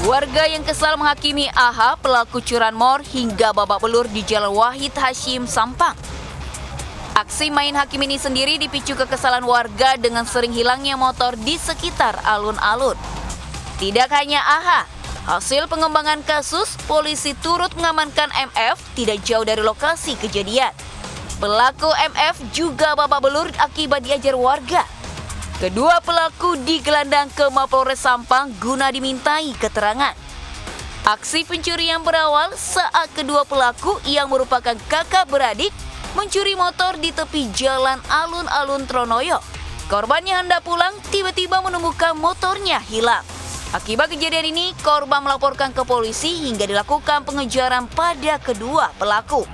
Warga yang kesal menghakimi AH pelaku curanmor hingga babak belur di Jalan Wahid Hashim, Sampang. Aksi main hakim ini sendiri dipicu kekesalan warga dengan sering hilangnya motor di sekitar alun-alun. Tidak hanya AH, hasil pengembangan kasus, polisi turut mengamankan MF tidak jauh dari lokasi kejadian. Pelaku MF juga babak belur akibat diajar warga. Kedua pelaku digelandang ke Mapolres Sampang guna dimintai keterangan. Aksi pencurian berawal saat kedua pelaku yang merupakan kakak beradik mencuri motor di tepi jalan alun-alun Tronoyo. Korban yang hendak pulang tiba-tiba menemukan motornya hilang. Akibat kejadian ini, korban melaporkan ke polisi hingga dilakukan pengejaran pada kedua pelaku.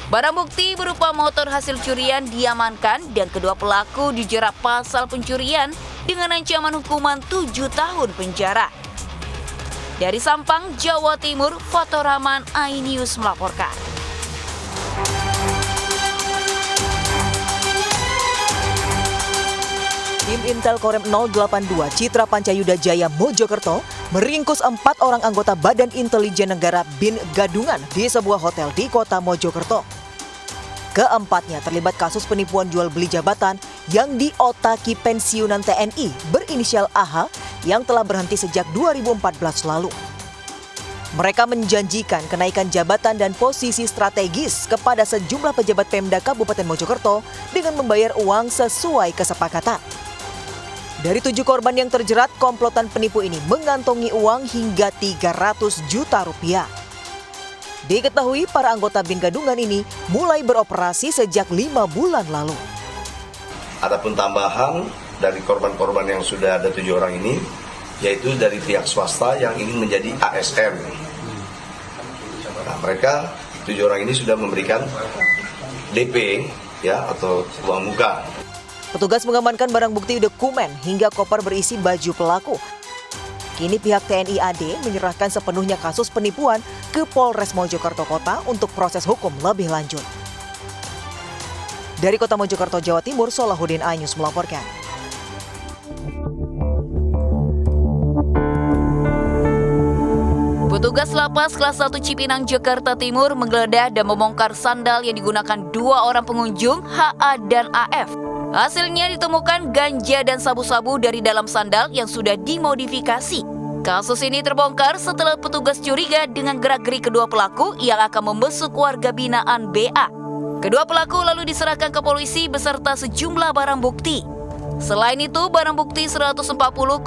Barang bukti berupa motor hasil curian diamankan dan kedua pelaku dijerat pasal pencurian dengan ancaman hukuman 7 tahun penjara. Dari Sampang, Jawa Timur, Fatur Rahman, iNews melaporkan. Tim Intel Korem 082 Citra Pancayuda Jaya Mojokerto meringkus 4 orang anggota Badan Intelijen Negara BIN Gadungan di sebuah hotel di kota Mojokerto. Keempatnya terlibat kasus penipuan jual beli jabatan yang diotaki pensiunan TNI berinisial AH yang telah berhenti sejak 2014 lalu. Mereka menjanjikan kenaikan jabatan dan posisi strategis kepada sejumlah pejabat Pemda Kabupaten Mojokerto dengan membayar uang sesuai kesepakatan. Dari 7 korban yang terjerat, komplotan penipu ini mengantongi uang hingga 300 juta rupiah. Diketahui para anggota BIN Gadungan ini mulai beroperasi sejak 5 bulan lalu. Adapun tambahan dari korban-korban yang sudah ada 7 orang ini, yaitu dari pihak swasta yang ingin menjadi ASN. Nah, mereka 7 orang ini sudah memberikan DP atau uang muka. Petugas mengamankan barang bukti dokumen hingga koper berisi baju pelaku. Kini pihak TNI AD menyerahkan sepenuhnya kasus penipuan ke Polres Mojokerto Kota untuk proses hukum lebih lanjut. Dari Kota Mojokerto, Jawa Timur, Solahuddin, iNews melaporkan. Petugas Lapas Kelas 1 Cipinang, Jakarta Timur menggeledah dan membongkar sandal yang digunakan 2 orang pengunjung, HA dan AF. Hasilnya ditemukan ganja dan sabu-sabu dari dalam sandal yang sudah dimodifikasi. Kasus ini terbongkar setelah petugas curiga dengan gerak-gerik kedua pelaku yang akan membesuk warga binaan BA. Kedua pelaku lalu diserahkan ke polisi beserta sejumlah barang bukti. Selain itu, barang bukti 140,98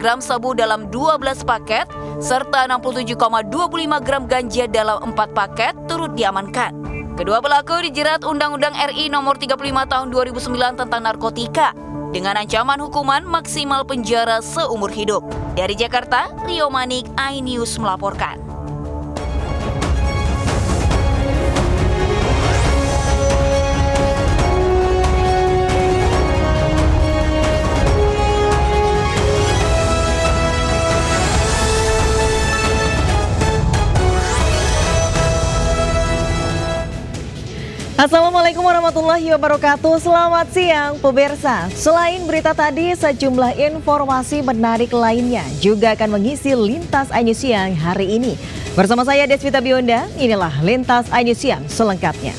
gram sabu dalam 12 paket serta 67,25 gram ganja dalam 4 paket turut diamankan. Kedua pelaku dijerat Undang-Undang RI Nomor 35 Tahun 2009 tentang narkotika dengan ancaman hukuman maksimal penjara seumur hidup. Dari Jakarta, Rio Manik, iNews melaporkan. Assalamualaikum warahmatullahi wabarakatuh. Selamat siang pemirsa. Selain berita tadi, sejumlah informasi menarik lainnya juga akan mengisi Lintas iNews Siang hari ini. Bersama saya Desvita Bionda, inilah Lintas iNews Siang selengkapnya.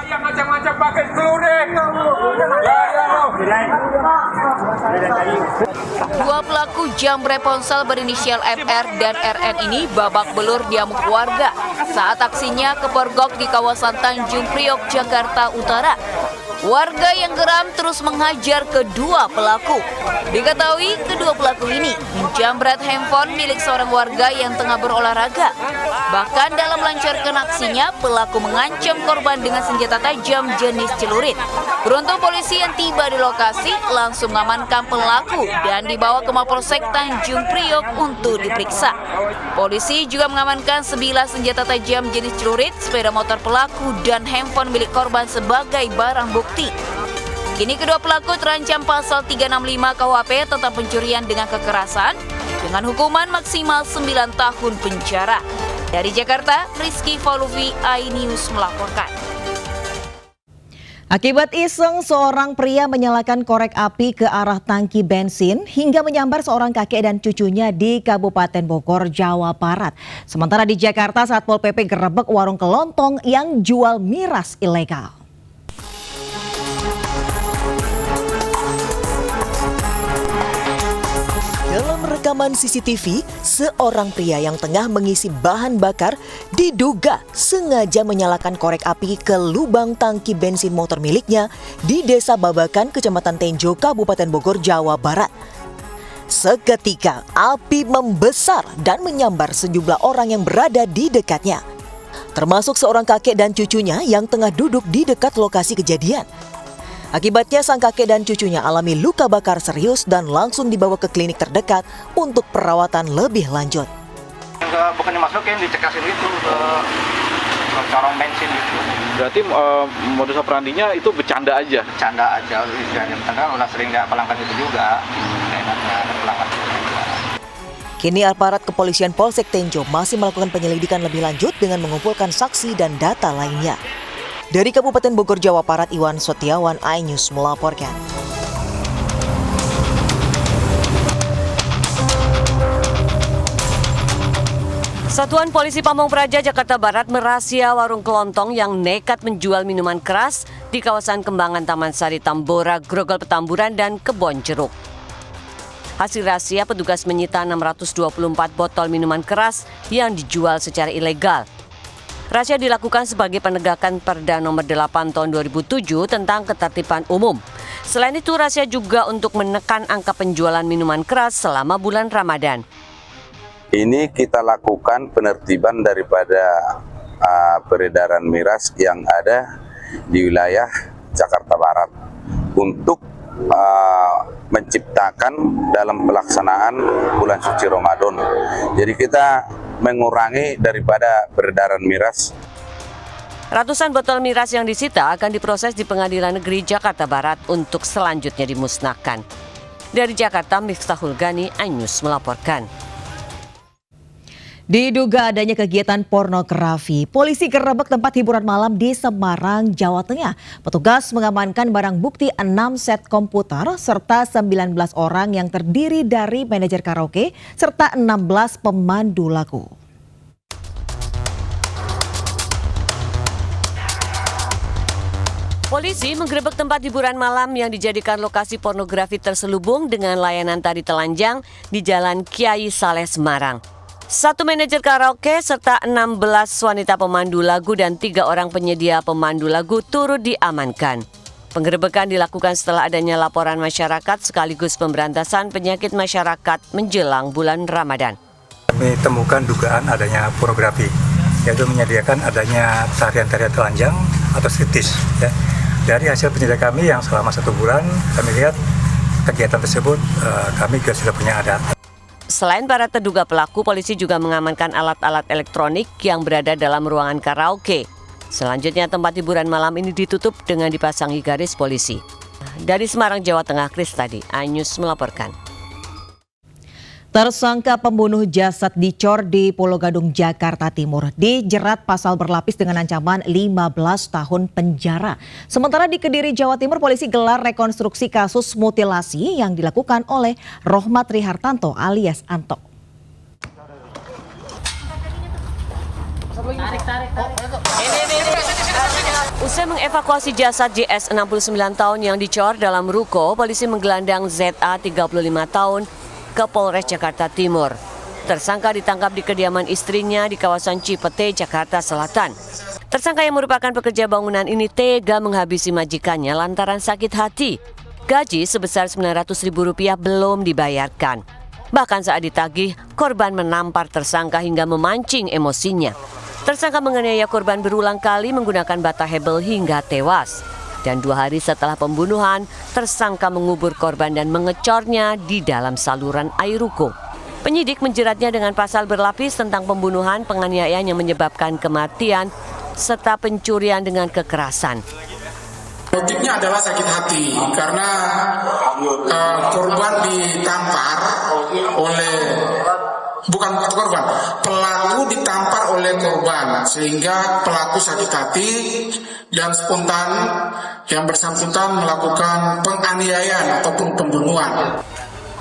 Yang macam-macam pakai peluru. Dua pelaku jambret ponsel berinisial FR dan RN ini babak belur diamuk warga saat aksinya kepergok di kawasan Tanjung Priok, Jakarta Utara. Warga yang geram terus menghajar kedua pelaku. Diketahui kedua pelaku ini menjambret handphone milik seorang warga yang tengah berolahraga. Bahkan dalam melancarkan aksinya, pelaku mengancam korban dengan senjata tajam jenis celurit. Beruntung polisi yang tiba di lokasi langsung mengamankan pelaku dan dibawa ke Mapolsek Tanjung Priok untuk diperiksa. Polisi juga mengamankan 9 senjata tajam jenis celurit, sepeda motor pelaku, dan handphone milik korban sebagai barang bukti. Kini kedua pelaku terancam pasal 365 KUHP tentang pencurian dengan kekerasan dengan hukuman maksimal 9 tahun penjara. Dari Jakarta, Rizky Faluvi, iNews melaporkan. Akibat iseng, seorang pria menyalakan korek api ke arah tangki bensin hingga menyambar seorang kakek dan cucunya di Kabupaten Bogor, Jawa Barat. Sementara di Jakarta, Satpol PP gerebek warung kelontong yang jual miras ilegal. Dalam rekaman CCTV, seorang pria yang tengah mengisi bahan bakar diduga sengaja menyalakan korek api ke lubang tangki bensin motor miliknya di Desa Babakan, Kecamatan Tenjo, Kabupaten Bogor, Jawa Barat. Seketika, api membesar dan menyambar sejumlah orang yang berada di dekatnya, termasuk seorang kakek dan cucunya yang tengah duduk di dekat lokasi kejadian. Akibatnya sang kakek dan cucunya alami luka bakar serius dan langsung dibawa ke klinik terdekat untuk perawatan lebih lanjut. Bukan dimasukin, dicekasin gitu ke corong bensin gitu. Berarti modus operandinya itu bercanda aja? Bercanda aja, kan udah sering nggak pelanggan itu juga. Enaknya ada pelanggan itu juga. Kini aparat kepolisian Polsek Tenjo masih melakukan penyelidikan lebih lanjut dengan mengumpulkan saksi dan data lainnya. Dari Kabupaten Bogor, Jawa Barat, Iwan Setiawan, iNews melaporkan. Satuan Polisi Pamong Praja Jakarta Barat merazia warung kelontong yang nekat menjual minuman keras di kawasan Kembangan Taman Sari Tambora, Grogol Petamburan, dan Kebon Jeruk. Hasil razia, petugas menyita 624 botol minuman keras yang dijual secara ilegal. Razia dilakukan sebagai penegakan Perda Nomor 8 Tahun 2007 tentang Ketertiban Umum. Selain itu, razia juga untuk menekan angka penjualan minuman keras selama bulan Ramadan. Ini kita lakukan penertiban daripada peredaran miras yang ada di wilayah Jakarta Barat untuk menciptakan dalam pelaksanaan bulan suci Ramadan. Jadi kita mengurangi daripada peredaran miras. Ratusan botol miras yang disita akan diproses di Pengadilan Negeri Jakarta Barat untuk selanjutnya dimusnahkan. Dari Jakarta, Miftahul Gani, iNews melaporkan. Diduga adanya kegiatan pornografi, polisi gerebek tempat hiburan malam di Semarang, Jawa Tengah. Petugas mengamankan barang bukti 6 set komputer serta 19 orang yang terdiri dari manajer karaoke serta 16 pemandu lagu. Polisi menggerebek tempat hiburan malam yang dijadikan lokasi pornografi terselubung dengan layanan tari telanjang di Jalan Kiai Saleh, Semarang. 1 manajer karaoke serta 16 wanita pemandu lagu dan 3 orang penyedia pemandu lagu turut diamankan. Penggerebekan dilakukan setelah adanya laporan masyarakat sekaligus pemberantasan penyakit masyarakat menjelang bulan Ramadan. Kami temukan dugaan adanya pornografi, yaitu menyediakan adanya tarian-tarian telanjang atau striptease. Ya. Dari hasil penyelidikan kami yang selama 1 bulan, kami lihat kegiatan tersebut kami juga sudah punya data. Selain para terduga pelaku, polisi juga mengamankan alat-alat elektronik yang berada dalam ruangan karaoke. Selanjutnya, tempat hiburan malam ini ditutup dengan dipasangi garis polisi. Dari Semarang, Jawa Tengah, Kristadi, iNews melaporkan. Tersangka pembunuh jasad dicor di Pulau Gadung, Jakarta Timur dijerat pasal berlapis dengan ancaman 15 tahun penjara. Sementara di Kediri, Jawa Timur, polisi gelar rekonstruksi kasus mutilasi yang dilakukan oleh Rohmat Rihartanto alias Anto. Usai mengevakuasi jasad JS 69 tahun yang dicor dalam ruko, polisi menggelandang ZA 35 tahun ke Polres Jakarta Timur. Tersangka ditangkap di kediaman istrinya di kawasan Cipete, Jakarta Selatan. Tersangka yang merupakan pekerja bangunan ini tega menghabisi majikannya lantaran sakit hati. Gaji sebesar Rp900.000 belum dibayarkan. Bahkan saat ditagih, korban menampar tersangka hingga memancing emosinya. Tersangka menganiaya korban berulang kali menggunakan bata hebel hingga tewas. Dan 2 hari setelah pembunuhan, tersangka mengubur korban dan mengecornya di dalam saluran air ruko. Penyidik menjeratnya dengan pasal berlapis tentang pembunuhan, penganiayaan yang menyebabkan kematian, serta pencurian dengan kekerasan. Motifnya adalah sakit hati karena korban ditampar oleh bukan korban, pelaku ditampar oleh korban sehingga pelaku sakit hati dan spontan yang bersangkutan melakukan penganiayaan ataupun pembunuhan.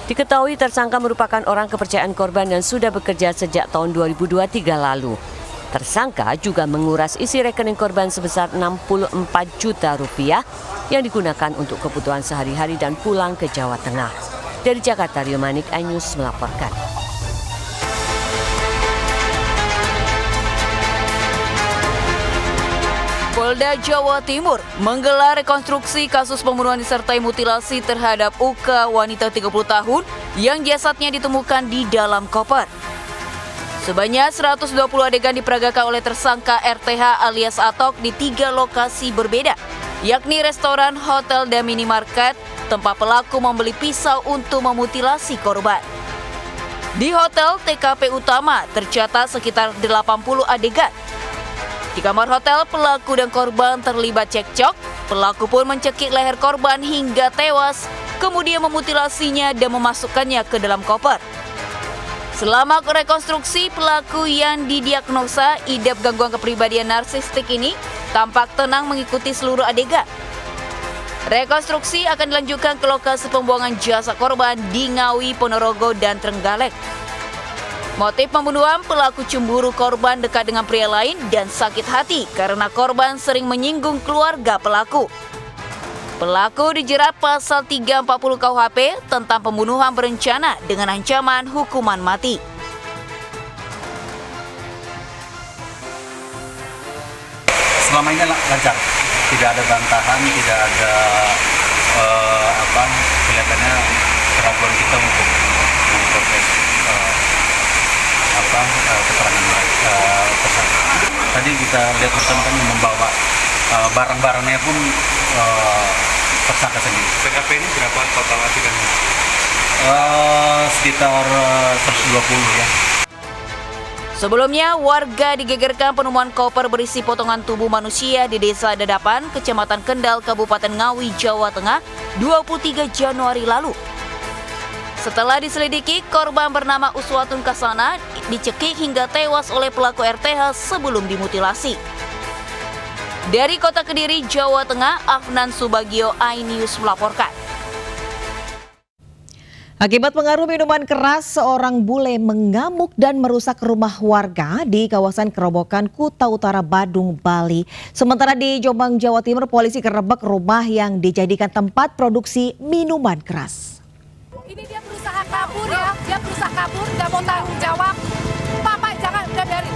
Diketahui tersangka merupakan orang kepercayaan korban dan sudah bekerja sejak tahun 2023 lalu. Tersangka juga menguras isi rekening korban sebesar 64 juta rupiah yang digunakan untuk kebutuhan sehari-hari dan pulang ke Jawa Tengah. Dari Jakarta, Rio Manik, iNews melaporkan. Polda Jawa Timur menggelar rekonstruksi kasus pembunuhan disertai mutilasi terhadap UK wanita 30 tahun yang jasadnya ditemukan di dalam koper. Sebanyak 120 adegan diperagakan oleh tersangka RTH alias Atok di 3 lokasi berbeda, yakni restoran, hotel, dan minimarket, tempat pelaku membeli pisau untuk memutilasi korban. Di hotel TKP utama tercatat sekitar 80 adegan. Di kamar hotel, pelaku dan korban terlibat cekcok. Pelaku pun mencekik leher korban hingga tewas, kemudian memutilasinya dan memasukkannya ke dalam koper. Selama rekonstruksi, pelaku yang didiagnosa idap gangguan kepribadian narsistik ini tampak tenang mengikuti seluruh adegan. Rekonstruksi akan dilanjutkan ke lokasi pembuangan jasad korban di Ngawi, Ponorogo, dan Trenggalek. Motif pembunuhan, pelaku cemburu korban dekat dengan pria lain dan sakit hati karena korban sering menyinggung keluarga pelaku. Pelaku dijerat pasal 340 KUHP tentang pembunuhan berencana dengan ancaman hukuman mati. Selama ini lancar, tidak ada bantahan, tidak ada kelihatannya keraguan kita untuk memproses keterangan tersangka. Tadi kita lihat bersama kan membawa barang-barangnya pun tersangka sendiri. TKP ini berapa total adegannya? Sekitar 120 ya. Sebelumnya, warga digegerkan penemuan koper berisi potongan tubuh manusia di Desa Dadapan, Kecamatan Kendal, Kabupaten Ngawi, Jawa Tengah, 23 Januari lalu. Setelah diselidiki, korban bernama Uswatun Kasana dicekik hingga tewas oleh pelaku RTH sebelum dimutilasi. Dari Kota Kediri, Jawa Tengah, Afnan Subagio, iNews melaporkan. Akibat pengaruh minuman keras, seorang bule mengamuk dan merusak rumah warga di kawasan Kerobokan, Kuta Utara, Badung, Bali. Sementara di Jombang, Jawa Timur, polisi gerebek rumah yang dijadikan tempat produksi minuman keras. Ini dia berusaha kabur ya, dia berusaha kabur, nggak mau tanggung jawab. Pak, jangan, udah biarin.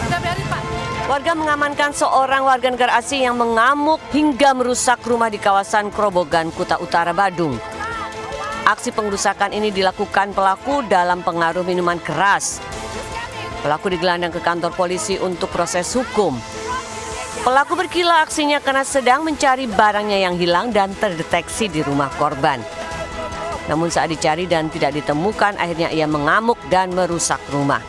Udah biarin, Pak. Warga mengamankan seorang warga negara asing yang mengamuk hingga merusak rumah di kawasan Kerobokan, Kuta Utara, Badung. Aksi pengrusakan ini dilakukan pelaku dalam pengaruh minuman keras. Pelaku digelandang ke kantor polisi untuk proses hukum. Pelaku berkilah aksinya karena sedang mencari barangnya yang hilang dan terdeteksi di rumah korban. Namun saat dicari dan tidak ditemukan, akhirnya ia mengamuk dan merusak rumah.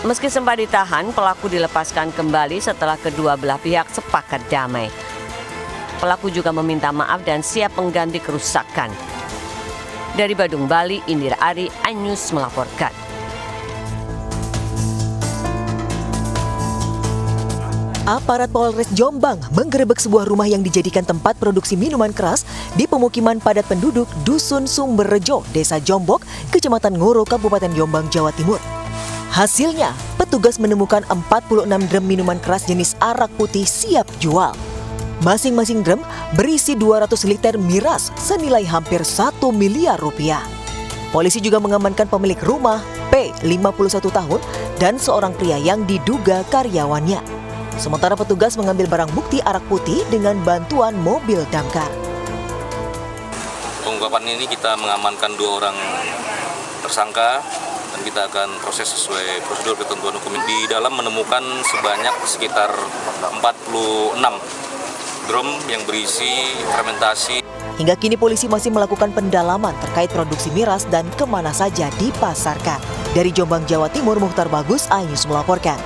Meski sempat ditahan, pelaku dilepaskan kembali setelah kedua belah pihak sepakat damai. Pelaku juga meminta maaf dan siap mengganti kerusakan. Dari Badung, Bali, Indira Ari, iNews melaporkan. Aparat Polres Jombang menggerebek sebuah rumah yang dijadikan tempat produksi minuman keras di pemukiman padat penduduk Dusun Sumberrejo, Desa Jombok, Kecamatan Ngoro, Kabupaten Jombang, Jawa Timur. Hasilnya, petugas menemukan 46 drum minuman keras jenis arak putih siap jual. Masing-masing drum berisi 200 liter miras senilai hampir 1 miliar rupiah. Polisi juga mengamankan pemilik rumah P, 51 tahun, dan seorang pria yang diduga karyawannya. Sementara petugas mengambil barang bukti arak putih dengan bantuan mobil damkar. Pengungkapan ini kita mengamankan 2 orang tersangka dan kita akan proses sesuai prosedur ketentuan hukum. Di dalam menemukan sekitar 46 drum yang berisi fermentasi. Hingga kini polisi masih melakukan pendalaman terkait produksi miras dan kemana saja dipasarkan. Dari Jombang, Jawa Timur, Mukhtar Bagus, iNews melaporkan.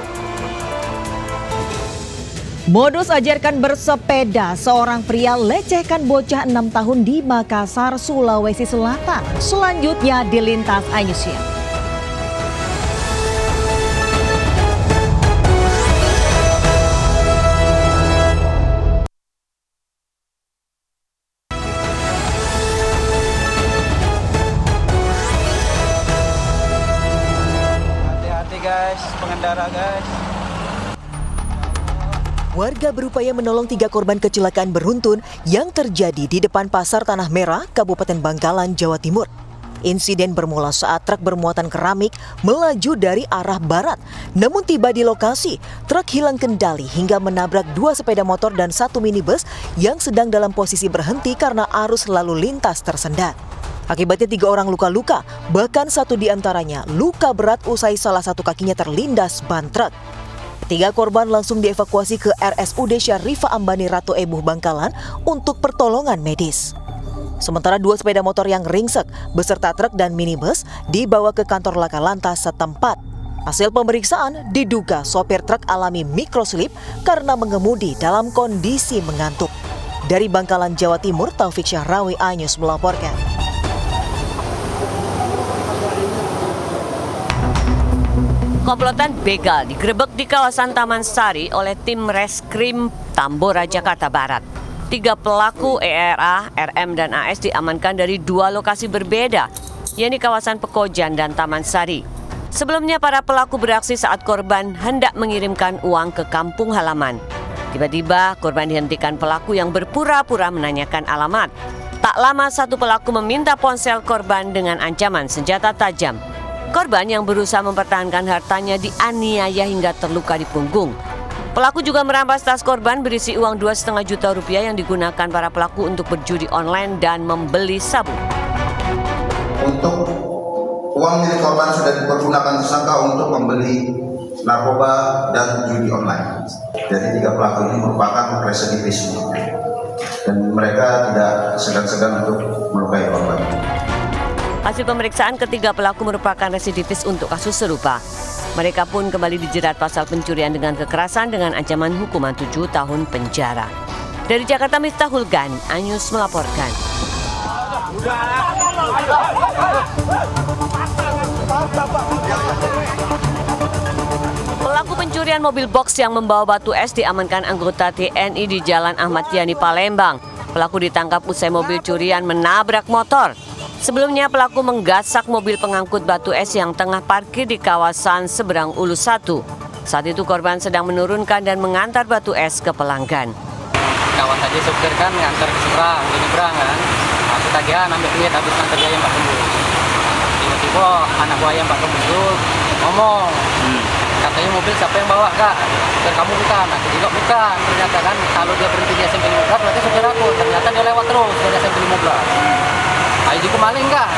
Modus ajarkan bersepeda, seorang pria lecehkan bocah 6 tahun di Makassar, Sulawesi Selatan. Selanjutnya dilintas iNews. Warga berupaya menolong 3 korban kecelakaan beruntun yang terjadi di depan Pasar Tanah Merah, Kabupaten Bangkalan, Jawa Timur. Insiden bermula saat truk bermuatan keramik melaju dari arah barat. Namun tiba di lokasi, truk hilang kendali hingga menabrak 2 sepeda motor dan 1 minibus yang sedang dalam posisi berhenti karena arus lalu lintas tersendat. Akibatnya 3 orang luka-luka, bahkan 1 diantaranya luka berat usai salah satu kakinya terlindas ban truk. 3 korban langsung dievakuasi ke RSUD Syarifah Ambani Ratu Ebuh Bangkalan untuk pertolongan medis. Sementara 2 sepeda motor yang ringsek beserta truk dan minibus dibawa ke kantor laka lantas setempat. Hasil pemeriksaan diduga sopir truk alami mikroslip karena mengemudi dalam kondisi mengantuk. Dari Bangkalan, Jawa Timur, Taufik Syahrawi, iNews melaporkan. Komplotan begal digerebek di kawasan Taman Sari oleh tim Reskrim Tambora, Jakarta Barat. 3 pelaku ERA, RM, dan AS diamankan dari 2 lokasi berbeda, yakni kawasan Pekojan dan Taman Sari. Sebelumnya para pelaku beraksi saat korban hendak mengirimkan uang ke kampung halaman. Tiba-tiba korban dihentikan pelaku yang berpura-pura menanyakan alamat. Tak lama 1 pelaku meminta ponsel korban dengan ancaman senjata tajam. Korban yang berusaha mempertahankan hartanya dianiaya hingga terluka di punggung. Pelaku juga merampas tas korban berisi uang 2,5 juta rupiah yang digunakan para pelaku untuk berjudi online dan membeli sabu. Untuk uang milik korban sudah dipergunakan tersangka untuk membeli narkoba dan judi online. Jadi 3 pelaku ini merupakan residivis dan mereka tidak segan-segan untuk melukai korban. Hasil pemeriksaan, ketiga pelaku merupakan residivis untuk kasus serupa. Mereka pun kembali dijerat pasal pencurian dengan kekerasan dengan ancaman hukuman 7 tahun penjara. Dari Jakarta, Miftahul Gani, iNews melaporkan. Pelaku pencurian mobil box yang membawa batu es diamankan anggota TNI di Jalan Ahmad Yani, Palembang. Pelaku ditangkap usai mobil curian menabrak motor. Sebelumnya pelaku menggasak mobil pengangkut batu es yang tengah parkir di kawasan Seberang Ulu 1. Saat itu korban sedang menurunkan dan mengantar batu es ke pelanggan. Kawan tadi supir kan ngantar ke seberang, di nyebrang kan. Aku tagihan ambil duit habis ngantar dia yang Pak Tembus. Tiba-tiba anak buah yang Pak Tembus itu ngomong, katanya mobil siapa yang bawa kak? Supir kamu bukan, aku juga bukan. Ternyata kan kalau dia berhenti di SMP 15 berarti supir aku. Ternyata dia lewat terus dari SMP 15. Ayo kemaling kak,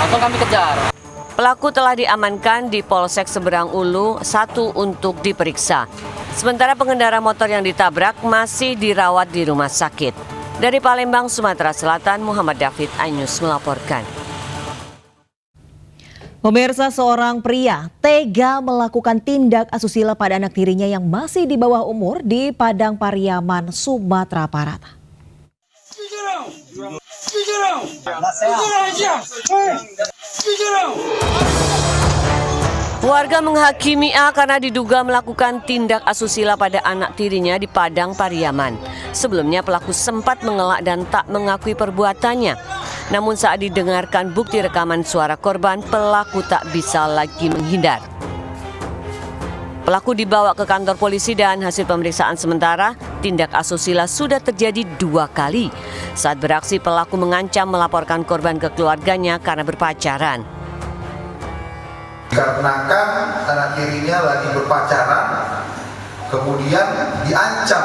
langsung kami kejar. Pelaku telah diamankan di Polsek Seberang Ulu 1 untuk diperiksa. Sementara pengendara motor yang ditabrak masih dirawat di rumah sakit. Dari Palembang, Sumatera Selatan, Muhammad David, iNews melaporkan. Pemirsa, seorang pria tega melakukan tindak asusila pada anak tirinya yang masih di bawah umur di Padang Pariaman, Sumatera Barat. Warga menghakimi A karena diduga melakukan tindak asusila pada anak tirinya di Padang Pariaman. Sebelumnya pelaku sempat mengelak dan tak mengakui perbuatannya. Namun saat didengarkan bukti rekaman suara korban, pelaku tak bisa lagi menghindar. Pelaku dibawa ke kantor polisi dan hasil pemeriksaan sementara, tindak asusila sudah terjadi 2 kali. Saat beraksi, pelaku mengancam melaporkan korban ke keluarganya karena berpacaran. Dikarenakan anak tirinya lagi berpacaran, kemudian diancam.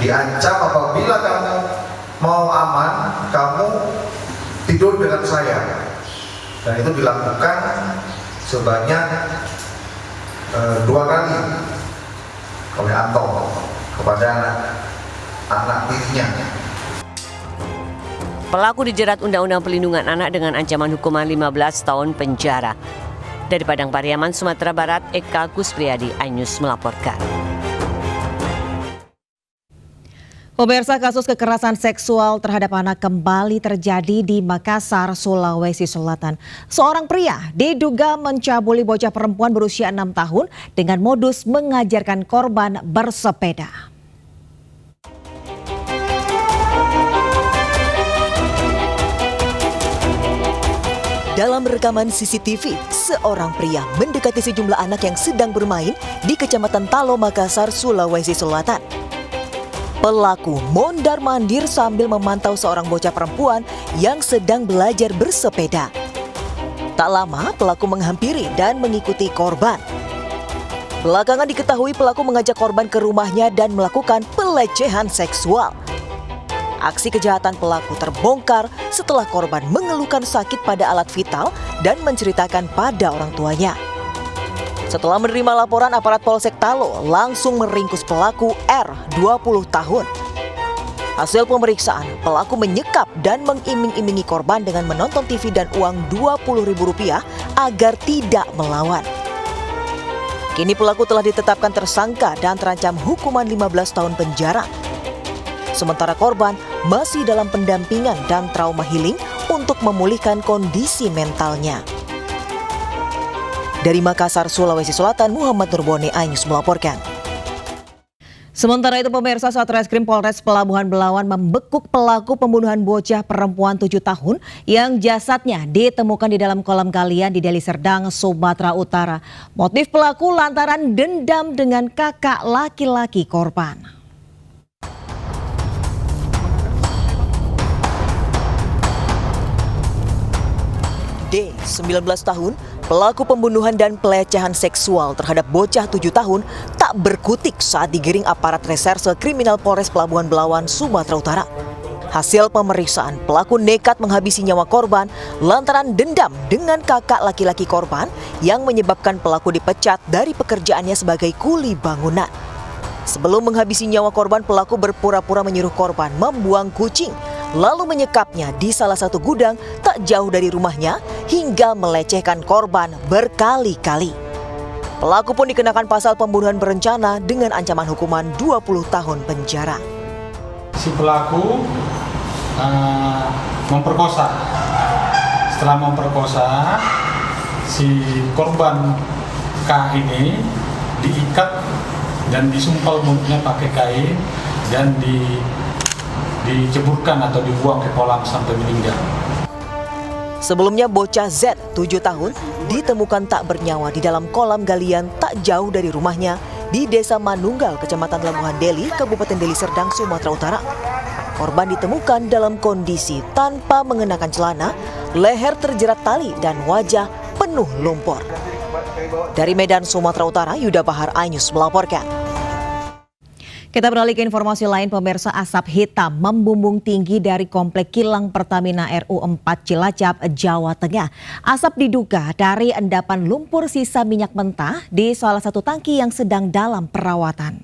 Diancam apabila kamu mau aman, kamu tidur dengan saya. Dan itu dilakukan sebanyak 2 kali oleh Anto kepada anak tirinya. Pelaku dijerat Undang-Undang Perlindungan Anak dengan ancaman hukuman 15 tahun penjara. Dari Padang Pariaman, Sumatera Barat, Eka Kuspriyadi, iNews melaporkan. Pemirsa, kasus kekerasan seksual terhadap anak kembali terjadi di Makassar, Sulawesi Selatan. Seorang pria diduga mencabuli bocah perempuan berusia 6 tahun dengan modus mengajarkan korban bersepeda. Dalam rekaman CCTV, seorang pria mendekati sejumlah anak yang sedang bermain di Kecamatan Talo, Makassar, Sulawesi Selatan. Pelaku mondar-mandir sambil memantau seorang bocah perempuan yang sedang belajar bersepeda. Tak lama, pelaku menghampiri dan mengikuti korban. Belakangan diketahui pelaku mengajak korban ke rumahnya dan melakukan pelecehan seksual. Aksi kejahatan pelaku terbongkar setelah korban mengeluhkan sakit pada alat vital dan menceritakan pada orang tuanya. Setelah menerima laporan, aparat Polsek Talo langsung meringkus pelaku R, 20 tahun. Hasil pemeriksaan, pelaku menyekap dan mengiming-imingi korban dengan menonton TV dan uang Rp20.000 agar tidak melawan. Kini pelaku telah ditetapkan tersangka dan terancam hukuman 15 tahun penjara. Sementara korban masih dalam pendampingan dan trauma healing untuk memulihkan kondisi mentalnya. Dari Makassar, Sulawesi Selatan, Muhammad Nurboni, iNews melaporkan. Sementara itu pemirsa, Satreskrim Polres Pelabuhan Belawan membekuk pelaku pembunuhan bocah perempuan 7 tahun yang jasadnya ditemukan di dalam kolam galian di Deli Serdang, Sumatera Utara. Motif pelaku lantaran dendam dengan kakak laki-laki korban. D, 19 tahun, pelaku pembunuhan dan pelecehan seksual terhadap bocah 7 tahun tak berkutik saat digiring aparat reserse kriminal Polres Pelabuhan Belawan, Sumatera Utara. Hasil pemeriksaan, pelaku nekat menghabisi nyawa korban lantaran dendam dengan kakak laki-laki korban yang menyebabkan pelaku dipecat dari pekerjaannya sebagai kuli bangunan. Sebelum menghabisi nyawa korban, pelaku berpura-pura menyuruh korban membuang kucing, lalu menyekapnya di salah satu gudang tak jauh dari rumahnya hingga melecehkan korban berkali-kali. Pelaku pun dikenakan pasal pembunuhan berencana dengan ancaman hukuman 20 tahun penjara. Si pelaku memperkosa. Setelah memperkosa, si korban K ini diikat dan disumpal mulutnya pakai kain dan diceburkan atau dibuang ke kolam sampai meninggal. Sebelumnya bocah Z, 7 tahun, ditemukan tak bernyawa di dalam kolam galian tak jauh dari rumahnya di Desa Manunggal, Kecamatan Labuhan Deli, Kabupaten Deli Serdang, Sumatera Utara. Korban ditemukan dalam kondisi tanpa mengenakan celana, leher terjerat tali dan wajah penuh lumpur. Dari Medan, Sumatera Utara, Yuda Bahar, iNews melaporkan. Kita beralih ke informasi lain, pemirsa. Asap hitam membumbung tinggi dari Komplek Kilang Pertamina RU 4 Cilacap, Jawa Tengah. Asap diduga dari endapan lumpur sisa minyak mentah di salah satu tangki yang sedang dalam perawatan.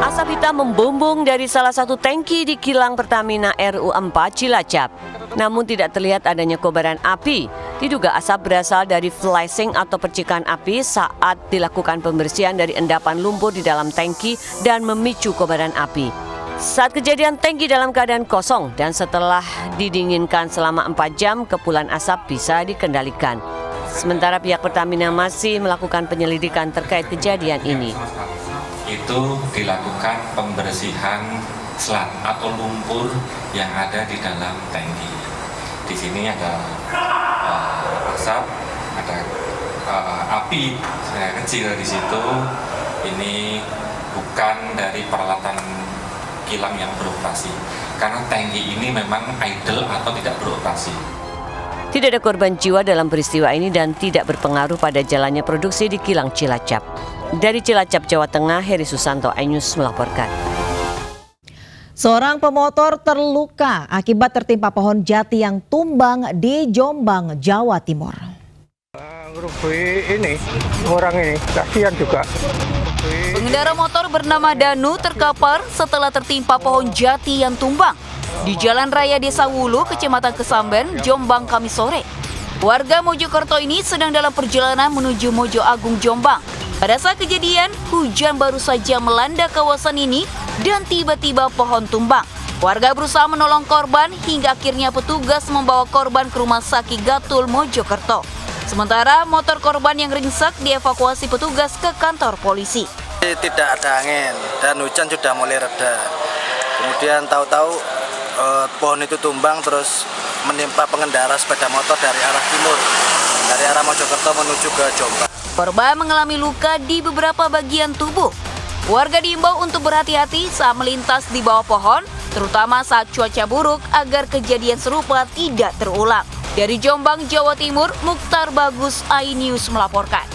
Asap hitam membumbung dari salah satu tangki di Kilang Pertamina RU 4 Cilacap. Namun tidak terlihat adanya kobaran api. Diduga asap berasal dari flashing atau percikan api saat dilakukan pembersihan dari endapan lumpur di dalam tangki dan memicu kobaran api. Saat kejadian, tangki dalam keadaan kosong dan setelah didinginkan selama 4 jam, kepulan asap bisa dikendalikan. Sementara pihak Pertamina masih melakukan penyelidikan terkait kejadian ini. Itu dilakukan pembersihan selat atau lumpur yang ada di dalam tangki. Di sini ada asap, ada api kecil di situ. Ini bukan dari peralatan kilang yang beroperasi, karena tangki ini memang idle atau tidak beroperasi. Tidak ada korban jiwa dalam peristiwa ini dan tidak berpengaruh pada jalannya produksi di Kilang Cilacap. Dari Cilacap, Jawa Tengah, Heri Susanto, iNews melaporkan. Seorang pemotor terluka akibat tertimpa pohon jati yang tumbang di Jombang, Jawa Timur. Ini orang ini kasihan juga. Pengendara motor bernama Danu terkapar setelah tertimpa pohon jati yang tumbang di Jalan Raya Desa Wulu, Kecamatan Kesamben, Jombang, Kamis sore. Warga Mojokerto ini sedang dalam perjalanan menuju Mojo Agung, Jombang. Pada saat kejadian, hujan baru saja melanda kawasan ini dan tiba-tiba pohon tumbang. Warga berusaha menolong korban hingga akhirnya petugas membawa korban ke Rumah Sakit Gatul, Mojokerto. Sementara motor korban yang ringsek dievakuasi petugas ke kantor polisi. Tidak ada angin dan hujan sudah mulai reda. Kemudian tahu-tahu pohon itu tumbang terus menimpa pengendara sepeda motor dari arah timur, dari arah Mojokerto menuju ke Jombang. Korban mengalami luka di beberapa bagian tubuh. Warga diimbau untuk berhati-hati saat melintas di bawah pohon, terutama saat cuaca buruk agar kejadian serupa tidak terulang. Dari Jombang, Jawa Timur, Mukhtar Bagus, iNews melaporkan.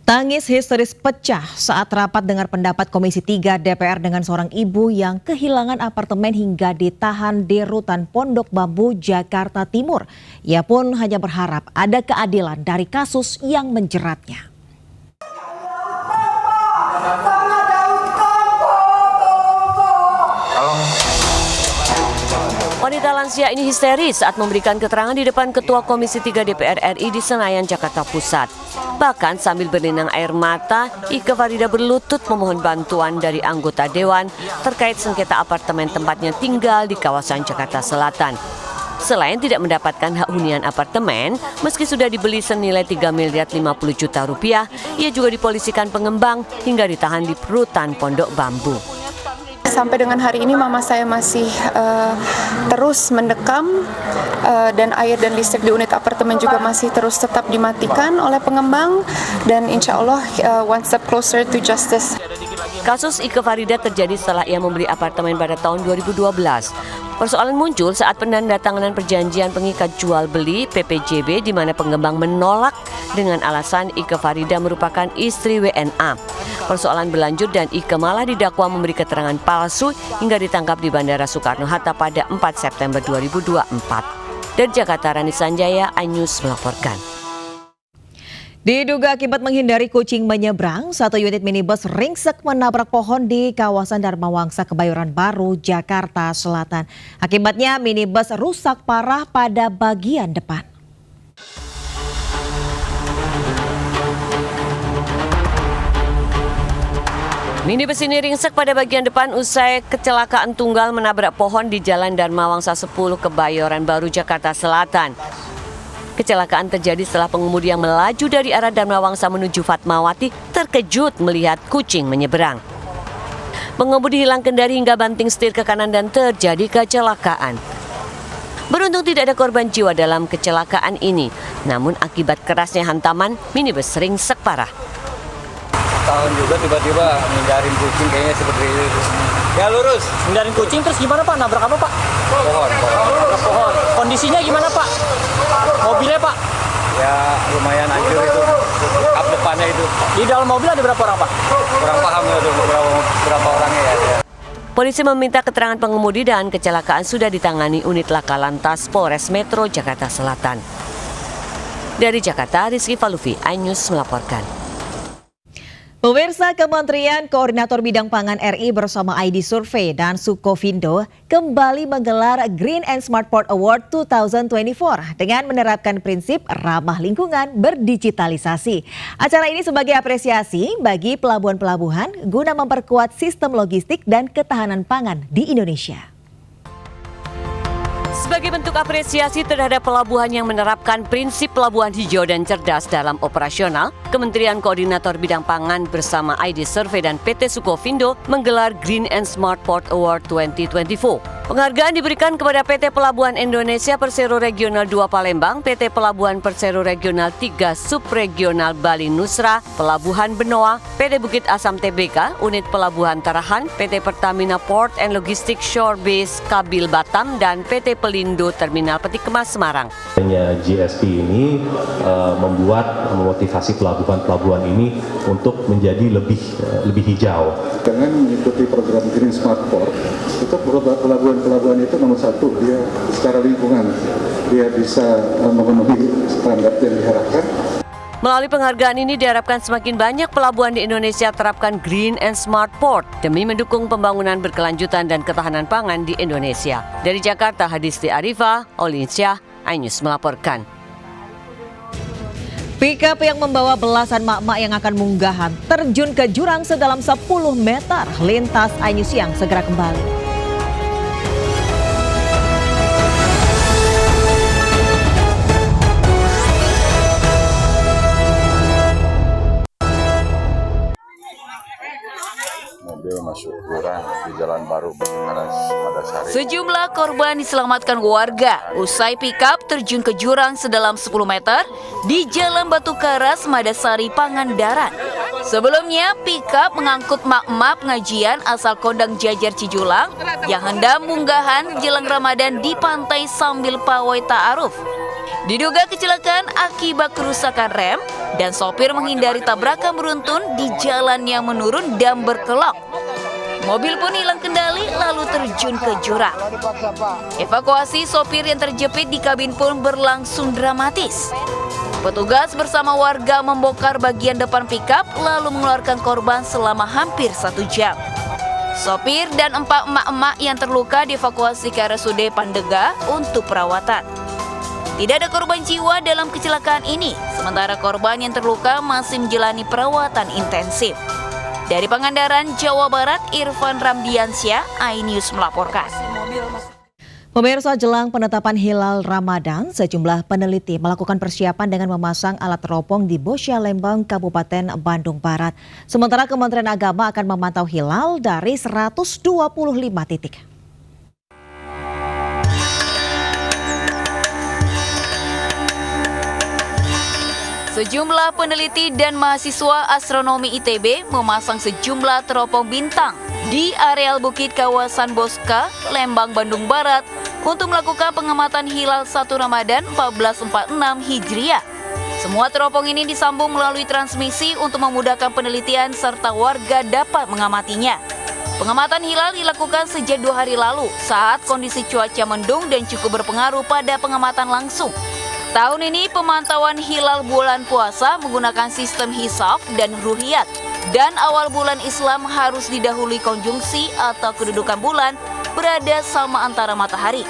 Tangis histeris pecah saat rapat dengar pendapat Komisi 3 DPR dengan seorang ibu yang kehilangan apartemen hingga ditahan di rutan Pondok Bambu, Jakarta Timur. Ia pun hanya berharap ada keadilan dari kasus yang menjeratnya. Wanita lansia ini histeris saat memberikan keterangan di depan Ketua Komisi 3 DPR RI di Senayan, Jakarta Pusat. Bahkan sambil berlinang air mata, Ike Farida berlutut memohon bantuan dari anggota Dewan terkait sengketa apartemen tempatnya tinggal di kawasan Jakarta Selatan. Selain tidak mendapatkan hak hunian apartemen, meski sudah dibeli senilai 3 miliar 50 juta rupiah, ia juga dipolisikan pengembang hingga ditahan di rutan Pondok Bambu. Sampai dengan hari ini mama saya masih terus mendekam dan air dan listrik di unit apartemen juga masih terus tetap dimatikan oleh pengembang dan insya Allah one step closer to justice. Kasus Ike Farida terjadi setelah ia membeli apartemen pada tahun 2012. Persoalan muncul saat penandatanganan perjanjian pengikat jual beli PPJB di mana pengembang menolak dengan alasan Ike Farida merupakan istri WNA. Persoalan berlanjut dan Ike malah didakwa memberi keterangan palsu hingga ditangkap di Bandara Soekarno-Hatta pada 4 September 2024. Dari Jakarta, Rani Sanjaya, iNews melaporkan. Diduga akibat menghindari kucing menyeberang, satu unit minibus ringsek menabrak pohon di kawasan Dharma Wangsa, Kebayoran Baru, Jakarta Selatan. Akibatnya minibus rusak parah pada bagian depan. Minibus ini ringsek pada bagian depan usai kecelakaan tunggal menabrak pohon di Jalan Dharma Wangsa 10, Kebayoran Baru, Jakarta Selatan. Kecelakaan terjadi setelah pengemudi yang melaju dari arah Dharma Wangsa menuju Fatmawati terkejut melihat kucing menyeberang. Pengemudi hilang kendali hingga banting setir ke kanan dan terjadi kecelakaan. Beruntung tidak ada korban jiwa dalam kecelakaan ini, namun akibat kerasnya hantaman, minibus ringsek parah. Tahun juga tiba-tiba ngindarin kucing kayaknya seperti itu. Ya lurus, Ngindarin kucing terus gimana Pak? Nabrak apa Pak? pohon. Nabrak pohon. Kondisinya gimana Pak? Mobilnya Pak? Ya lumayan hancur itu, kap depannya itu. Di dalam mobil ada berapa orang Pak? Kurang paham ya berapa orangnya ya. Polisi meminta keterangan pengemudi dan kecelakaan sudah ditangani unit Laka Lantas Polres Metro Jakarta Selatan. Dari Jakarta, Rizky Falufi, iNews melaporkan. Pemirsa, Kementerian Koordinator Bidang Pangan RI bersama ID Survey dan Sukovindo kembali menggelar Green and Smart Port Award 2024 dengan menerapkan prinsip ramah lingkungan berdigitalisasi. Acara ini sebagai apresiasi bagi pelabuhan-pelabuhan guna memperkuat sistem logistik dan ketahanan pangan di Indonesia. Sebagai bentuk apresiasi terhadap pelabuhan yang menerapkan prinsip pelabuhan hijau dan cerdas dalam operasional, Kementerian Koordinator Bidang Pangan bersama ID Survey dan PT Sukovindo menggelar Green and Smart Port Award 2024. Penghargaan diberikan kepada PT Pelabuhan Indonesia Persero Regional 2 Palembang, PT Pelabuhan Persero Regional 3 Subregional Bali Nusra, Pelabuhan Benoa, PT Bukit Asam Tbk, Unit Pelabuhan Tarahan, PT Pertamina Port and Logistics Shore Base Kabil Batam, dan PT Pelindo Terminal Peti Kemas Semarang. GSP ini membuat memotivasi pelabuhan-pelabuhan ini untuk menjadi lebih hijau. Dengan mengikuti program Green Smart Port, itu pelabuhan itu nomor satu, dia secara lingkungan dia bisa memenuhi standar yang diharapkan. Melalui penghargaan ini diharapkan semakin banyak pelabuhan di Indonesia terapkan Green and Smart Port demi mendukung pembangunan berkelanjutan dan ketahanan pangan di Indonesia. Dari Jakarta, Hadisti Arifa, Olinsyah, iNews melaporkan. Pickup yang membawa belasan mak-mak yang akan munggahan terjun ke jurang sedalam 10 meter. Lintas iNews Siang segera kembali. Mobil masuk jurang di Jalan Baru Aras Madasari. Sejumlah korban diselamatkan warga usai pickup terjun ke jurang sedalam 10 meter di Jalan Batu Karas, Madasari, Pangandaran. Sebelumnya, pickup mengangkut mak-mak pengajian asal Kondang Jajar Cijulang yang hendak munggahan jelang Ramadan di pantai sambil pawai ta'aruf. Diduga kecelakaan akibat kerusakan rem dan sopir menghindari tabrakan beruntun di jalan yang menurun dan berkelok. Mobil pun hilang kendali lalu terjun ke jurang. Evakuasi sopir yang terjepit di kabin pun berlangsung dramatis. Petugas bersama warga membongkar bagian depan pickup lalu mengeluarkan korban selama hampir 1 jam. Sopir dan 4 emak-emak yang terluka dievakuasi ke RSUD Pandega untuk perawatan. Tidak ada korban jiwa dalam kecelakaan ini, sementara korban yang terluka masih menjalani perawatan intensif. Dari Pangandaran, Jawa Barat, Irfan Ramdiansyah, iNews melaporkan. Pemirsa, jelang penetapan hilal Ramadan, sejumlah peneliti melakukan persiapan dengan memasang alat teropong di Bosya, Lembang, Kabupaten Bandung Barat. Sementara Kementerian Agama akan memantau hilal dari 125 titik. Sejumlah peneliti dan mahasiswa astronomi ITB memasang sejumlah teropong bintang di areal bukit kawasan Boska, Lembang, Bandung Barat untuk melakukan pengamatan hilal 1 Ramadan 1446 Hijriah. Semua teropong ini disambung melalui transmisi untuk memudahkan penelitian serta warga dapat mengamatinya. Pengamatan hilal dilakukan sejak 2 hari lalu saat kondisi cuaca mendung dan cukup berpengaruh pada pengamatan langsung. Tahun ini pemantauan hilal bulan puasa menggunakan sistem hisab dan ruhiyat, dan awal bulan Islam harus didahului konjungsi atau kedudukan bulan berada sama antara matahari.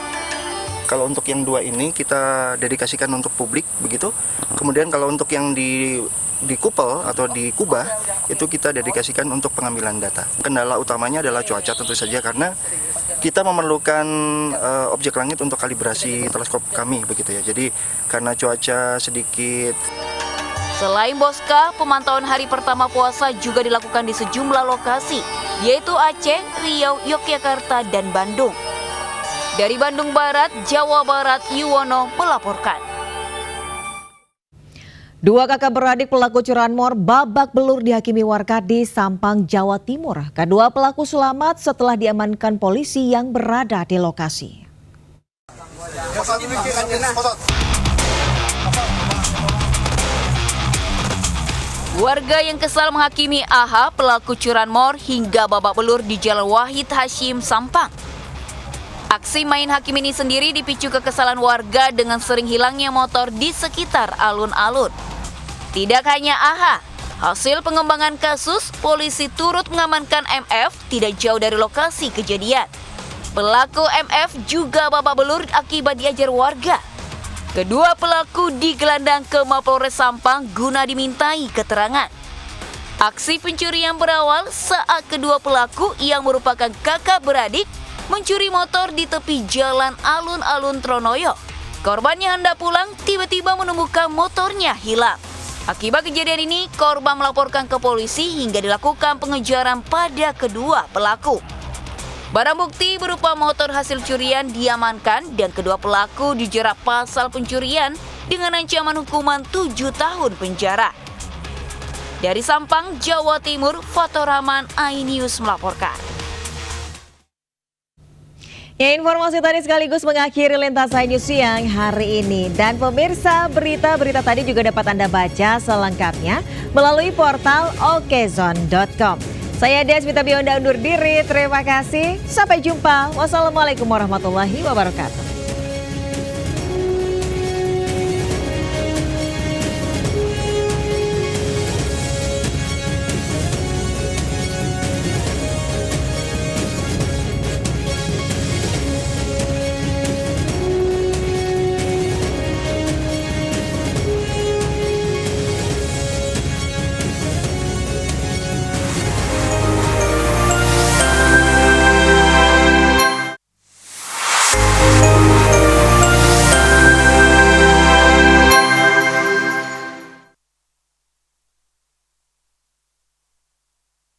Kalau untuk yang 2 ini kita dedikasikan untuk publik begitu. Kemudian kalau untuk yang di kupel atau di kubah itu kita dedikasikan untuk pengambilan data. Kendala utamanya adalah cuaca tentu saja karena kita memerlukan objek langit untuk kalibrasi teleskop kami begitu ya. Jadi karena cuaca sedikit. Selain Boska, pemantauan hari pertama puasa juga dilakukan di sejumlah lokasi, yaitu Aceh, Riau, Yogyakarta, dan Bandung. Dari Bandung Barat, Jawa Barat, Yuwono melaporkan. 2 kakak beradik pelaku curanmor babak belur dihakimi warga di Sampang, Jawa Timur. Kedua pelaku selamat setelah diamankan polisi yang berada di lokasi. Warga yang kesal menghakimi AH pelaku curanmor hingga babak belur di Jalan Wahid Hashim, Sampang. Aksi main hakim ini sendiri dipicu kekesalan warga dengan sering hilangnya motor di sekitar alun-alun. Tidak hanya AH, hasil pengembangan kasus, polisi turut mengamankan MF tidak jauh dari lokasi kejadian. Pelaku MF juga babak belur akibat diajar warga. Kedua pelaku digelandang ke Mapolres Sampang guna dimintai keterangan. Aksi pencurian berawal saat kedua pelaku yang merupakan kakak beradik mencuri motor di tepi jalan alun-alun Tronoyo. Korban yang hendak pulang tiba-tiba menemukan motornya hilang. Akibat kejadian ini, korban melaporkan ke polisi hingga dilakukan pengejaran pada kedua pelaku. Barang bukti berupa motor hasil curian diamankan dan kedua pelaku dijerat pasal pencurian dengan ancaman hukuman 7 tahun penjara. Dari Sampang, Jawa Timur, Fathurrahman, iNews melaporkan. Ya, informasi tadi sekaligus mengakhiri Lintas iNews siang hari ini. Dan pemirsa, berita-berita tadi juga dapat Anda baca selengkapnya melalui portal okezone.com. Saya Deswita Bionda undur diri, terima kasih. Sampai jumpa. Wassalamualaikum warahmatullahi wabarakatuh.